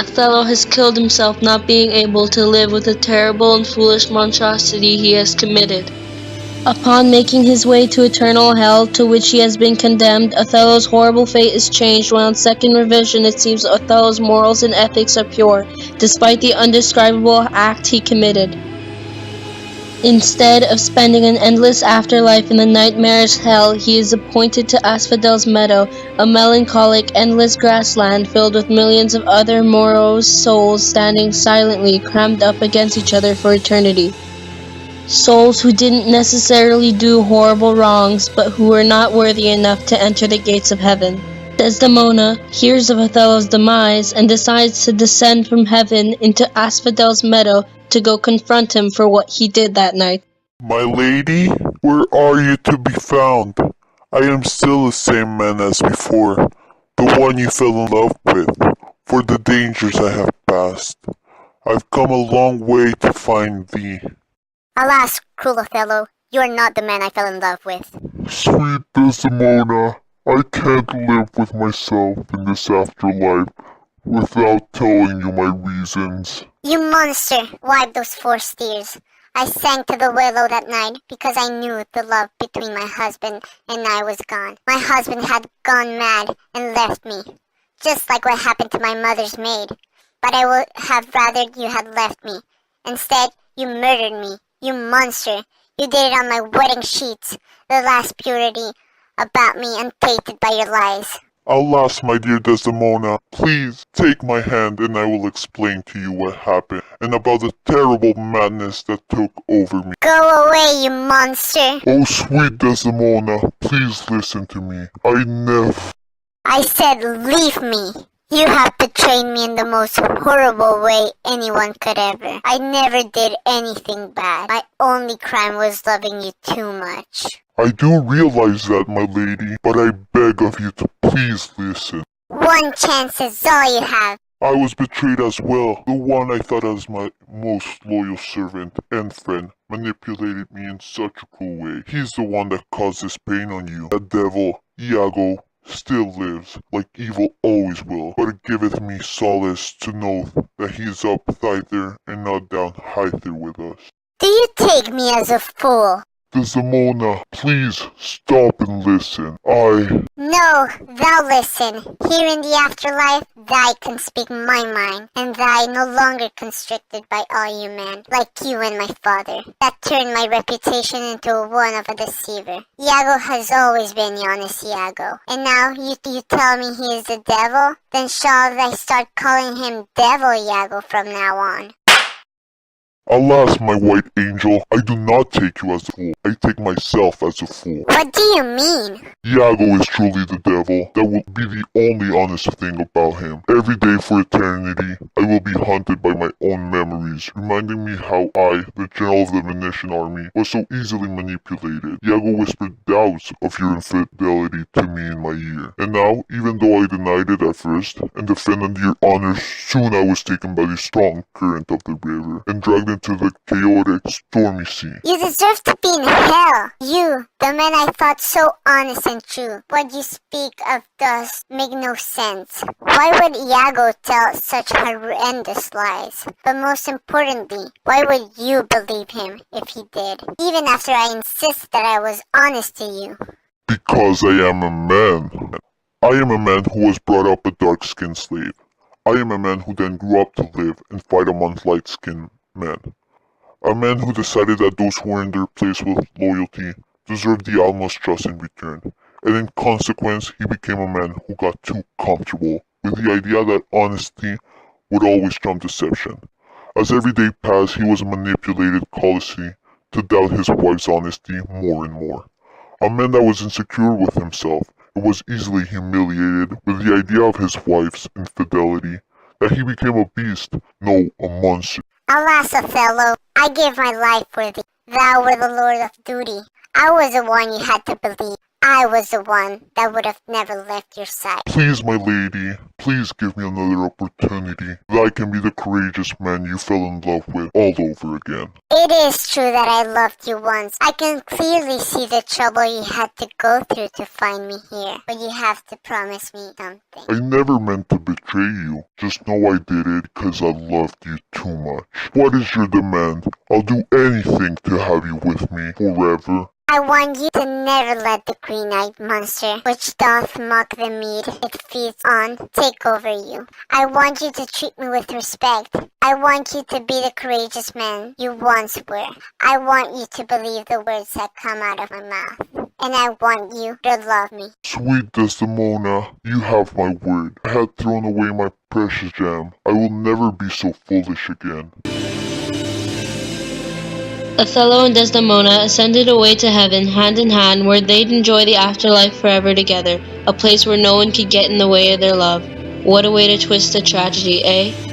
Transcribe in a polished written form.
Othello has killed himself, not being able to live with the terrible and foolish monstrosity he has committed. Upon making his way to eternal hell, to which he has been condemned, Othello's horrible fate is changed when on second revision it seems Othello's morals and ethics are pure, despite the undescribable act he committed. Instead of spending an endless afterlife in the nightmarish hell, he is appointed to Asphodel's Meadow, a melancholic, endless grassland filled with millions of other morose souls standing silently, crammed up against each other for eternity. Souls who didn't necessarily do horrible wrongs, but who were not worthy enough to enter the gates of heaven. Desdemona hears of Othello's demise and decides to descend from heaven into Asphodel's Meadow to go confront him for what he did that night. My lady, where are you to be found? I am still the same man as before, the one you fell in love with, for the dangers I have passed. I've come a long way to find thee. Alas, cruel Othello, you are not the man I fell in love with. Sweet Desdemona, I can't live with myself in this afterlife without telling you my reasons. You monster! Wipe those forced tears. I sang to the willow that night because I knew the love between my husband and I was gone. My husband had gone mad and left me, just like what happened to my mother's maid. But I would have rather you had left me. Instead, you murdered me. You monster. You did it on my wedding sheets, the last purity about me untainted by your lies. Alas, my dear Desdemona, please take my hand and I will explain to you what happened and about the terrible madness that took over me. Go away, you monster! Oh, sweet Desdemona, please listen to me. I said leave me! You have betrayed me in the most horrible way anyone could ever. I never did anything bad. My only crime was loving you too much. I do realize that, my lady, but I beg of you to please listen. One chance is all you have. I was betrayed as well. The one I thought as my most loyal servant and friend manipulated me in such a cruel way. He's the one that caused this pain on you. That devil, Iago, still lives, like evil always will, but it giveth me solace to know that he is up thither and not down hither with us. Do you take me as a fool? Desdemona, please stop and listen. No, thou listen. Here in the afterlife, thou can speak my mind, and thou no longer constricted by all you men, like you and my father, that turned my reputation into one of a deceiver. Iago has always been the honest Iago, and now you tell me he is the devil? Then shall I start calling him Devil Iago from now on? Alas, my white angel, I do not take you as a fool. I take myself as a fool. What do you mean? Iago is truly the devil. That will be the only honest thing about him. Every day for eternity, I will be haunted by my own memories, reminding me how I, the general of the Venetian army, was so easily manipulated. Iago whispered doubts of your infidelity to me in my ear. And now, even though I denied it at first, and defended your honor, soon I was taken by the strong current of the river, and dragged into the chaotic, stormy sea. You deserve to be in hell. You, the man I thought so honest and true. What you speak of does make no sense. Why would Iago tell such horrendous lies? But most importantly, why would you believe him if he did? Even after I insisted that I was honest to you. Because I am a man. I am a man who was brought up a dark-skinned slave. I am a man who then grew up to live and fight among light-skinned men. A man who decided that those who were in their place with loyalty deserved the utmost trust in return, and in consequence he became a man who got too comfortable with the idea that honesty would always trump deception. As every day passed, he was manipulated callously to doubt his wife's honesty more and more. A man that was insecure with himself and was easily humiliated with the idea of his wife's infidelity, that he became a beast, no, a monster. Alas, Othello, I gave my life for thee. Thou were the lord of duty. I was the one you had to believe. I was the one that would have never left your side. Please, my lady, please give me another opportunity that I can be the courageous man you fell in love with all over again. It is true that I loved you once. I can clearly see the trouble you had to go through to find me here. But you have to promise me something. I never meant to betray you. Just know I did it because I loved you too much. What is your demand? I'll do anything to have you with me forever. I want you to never let the green-eyed monster, which doth mock the meat it feeds on, take over you. I want you to treat me with respect. I want you to be the courageous man you once were. I want you to believe the words that come out of my mouth. And I want you to love me. Sweet Desdemona, you have my word. I had thrown away my precious gem. I will never be so foolish again. Othello and Desdemona ascended away to heaven hand in hand, where they'd enjoy the afterlife forever together, a place where no one could get in the way of their love. What a way to twist a tragedy, eh?